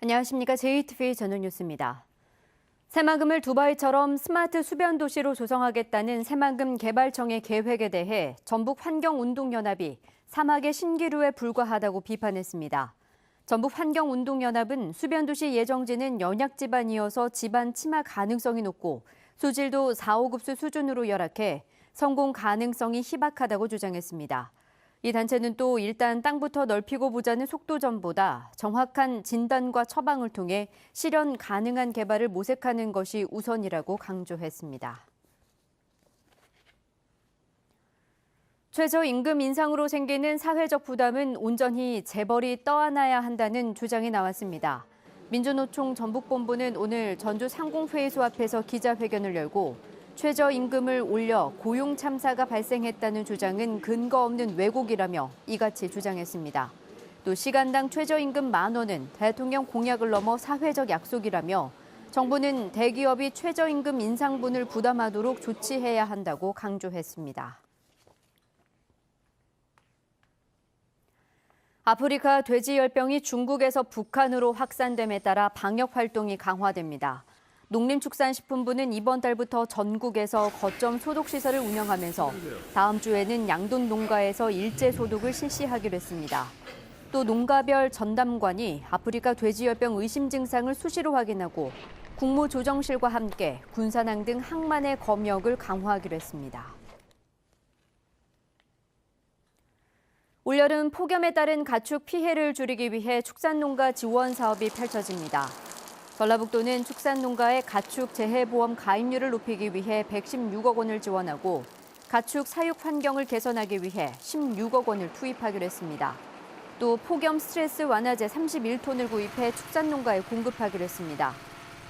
안녕하십니까. JTV 저녁 뉴스입니다. 새만금을 두바이처럼 스마트 수변 도시로 조성하겠다는 새만금 개발청의 계획에 대해 전북환경운동연합이 사막의 신기루에 불과하다고 비판했습니다. 전북환경운동연합은 수변도시 예정지는 연약지반이어서 지반 침하 가능성이 높고 수질도 4, 5급수 수준으로 열악해 성공 가능성이 희박하다고 주장했습니다. 이 단체는 또 일단 땅부터 넓히고 보자는 속도전보다 정확한 진단과 처방을 통해 실현 가능한 개발을 모색하는 것이 우선이라고 강조했습니다. 최저임금 인상으로 생기는 사회적 부담은 온전히 재벌이 떠안아야 한다는 주장이 나왔습니다. 민주노총 전북본부는 오늘 전주 상공회의소 앞에서 기자회견을 열고 최저임금을 올려 고용 참사가 발생했다는 주장은 근거 없는 왜곡이라며 이같이 주장했습니다. 또 시간당 최저임금 10,000원은 대통령 공약을 넘어 사회적 약속이라며 정부는 대기업이 최저임금 인상분을 부담하도록 조치해야 한다고 강조했습니다. 아프리카 돼지열병이 중국에서 북한으로 확산됨에 따라 방역 활동이 강화됩니다. 농림축산식품부는 이번 달부터 전국에서 거점 소독시설을 운영하면서 다음 주에는 양돈 농가에서 일제 소독을 실시하기로 했습니다. 또 농가별 전담관이 아프리카 돼지열병 의심 증상을 수시로 확인하고 국무조정실과 함께 군산항 등 항만의 검역을 강화하기로 했습니다. 올여름 폭염에 따른 가축 피해를 줄이기 위해 축산농가 지원 사업이 펼쳐집니다. 전라북도는 축산농가의 가축 재해보험 가입률을 높이기 위해 116억 원을 지원하고 가축 사육 환경을 개선하기 위해 16억 원을 투입하기로 했습니다. 또 폭염 스트레스 완화제 31톤을 구입해 축산농가에 공급하기로 했습니다.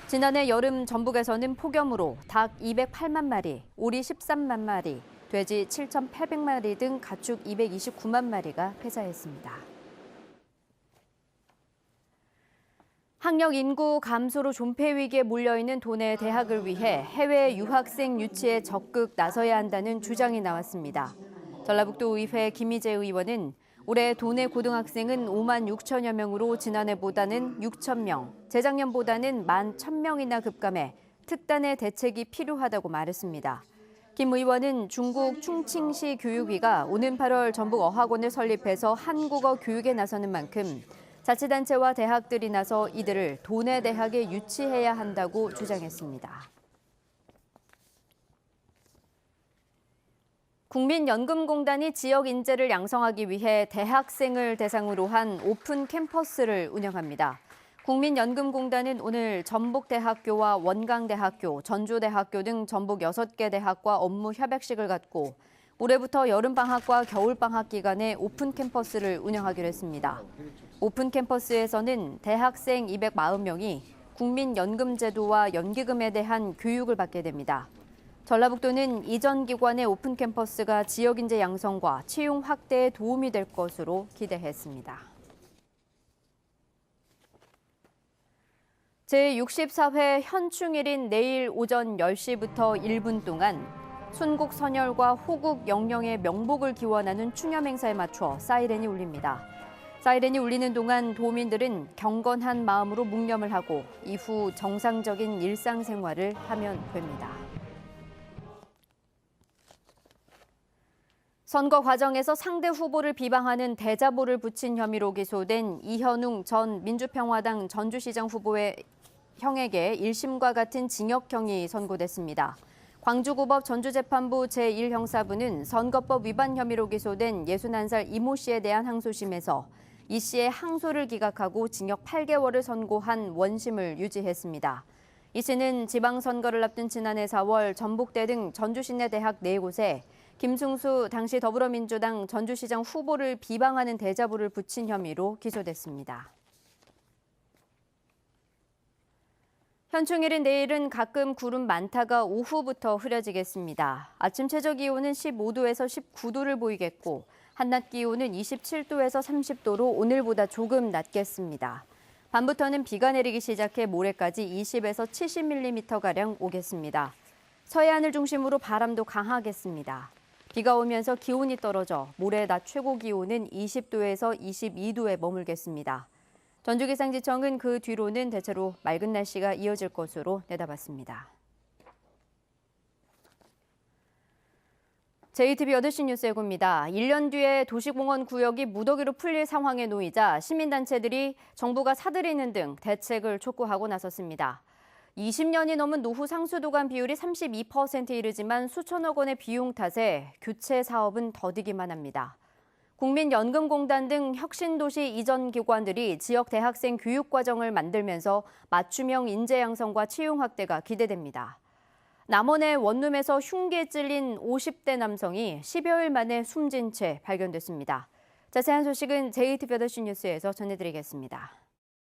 지난해 여름 전북에서는 폭염으로 닭 208만 마리, 오리 13만 마리, 돼지 7,800마리 등 가축 229만 마리가 폐사했습니다. 학령 인구 감소로 존폐 위기에 몰려있는 도내 대학을 위해 해외 유학생 유치에 적극 나서야 한다는 주장이 나왔습니다. 전라북도 의회 김희재 의원은 올해 도내 고등학생은 5만 6천여 명으로 지난해보다는 6천 명, 재작년보다는 11,000명이나 급감해 특단의 대책이 필요하다고 말했습니다. 김 의원은 중국 충칭시 교육위가 오는 8월 전북 어학원을 설립해서 한국어 교육에 나서는 만큼 자치단체와 대학들이 나서 이들을 도내 대학에 유치해야 한다고 주장했습니다. 국민연금공단이 지역 인재를 양성하기 위해 대학생을 대상으로 한 오픈 캠퍼스를 운영합니다. 국민연금공단은 오늘 전북대학교와 원광대학교, 전주대학교 등 전북 6개 대학과 업무 협약식을 갖고 올해부터 여름방학과 겨울방학 기간에 오픈 캠퍼스를 운영하기로 했습니다. 오픈 캠퍼스에서는 대학생 240명이 국민연금제도와 연기금에 대한 교육을 받게 됩니다. 전라북도는 이전 기관의 오픈 캠퍼스가 지역인재 양성과 채용 확대에 도움이 될 것으로 기대했습니다. 제64회 현충일인 내일 오전 10시부터 1분 동안 순국 선열과 호국 영령의 명복을 기원하는 추념 행사에 맞춰 사이렌이 울립니다. 사이렌이 울리는 동안 도민들은 경건한 마음으로 묵념을 하고 이후 정상적인 일상생활을 하면 됩니다. 선거 과정에서 상대 후보를 비방하는 대자보를 붙인 혐의로 기소된 이현웅 전 민주평화당 전주시장 후보의 형에게 1심과 같은 징역형이 선고됐습니다. 광주고법 전주재판부 제1형사부는 선거법 위반 혐의로 기소된 61살 이모 씨에 대한 항소심에서 이 씨의 항소를 기각하고 징역 8개월을 선고한 원심을 유지했습니다. 이 씨는 지방선거를 앞둔 지난해 4월 전북대 등 전주 시내 대학 4곳에 김승수 당시 더불어민주당 전주시장 후보를 비방하는 대자보를 붙인 혐의로 기소됐습니다. 현충일인 내일은 가끔 구름 많다가 오후부터 흐려지겠습니다. 아침 최저기온은 15도에서 19도를 보이겠고 한낮 기온은 27도에서 30도로 오늘보다 조금 낮겠습니다. 밤부터는 비가 내리기 시작해 모레까지 20에서 70mm가량 오겠습니다. 서해안을 중심으로 바람도 강하겠습니다. 비가 오면서 기온이 떨어져 모레 낮 최고 기온은 20도에서 22도에 머물겠습니다. 전주기상지청은 그 뒤로는 대체로 맑은 날씨가 이어질 것으로 내다봤습니다. JTBC 8시 뉴스 예고입니다. 1년 뒤에 도시공원 구역이 무더기로 풀릴 상황에 놓이자 시민단체들이 정부가 사들이는 등 대책을 촉구하고 나섰습니다. 20년이 넘은 노후 상수도관 비율이 32%에 이르지만 수천억 원의 비용 탓에 교체 사업은 더디기만 합니다. 국민연금공단 등 혁신도시 이전 기관들이 지역 대학생 교육 과정을 만들면서 맞춤형 인재 양성과 채용 확대가 기대됩니다. 남원의 원룸에서 흉기에 찔린 50대 남성이 10여일 만에 숨진 채 발견됐습니다. 자세한 소식은 JTBC 8시 뉴스에서 전해드리겠습니다.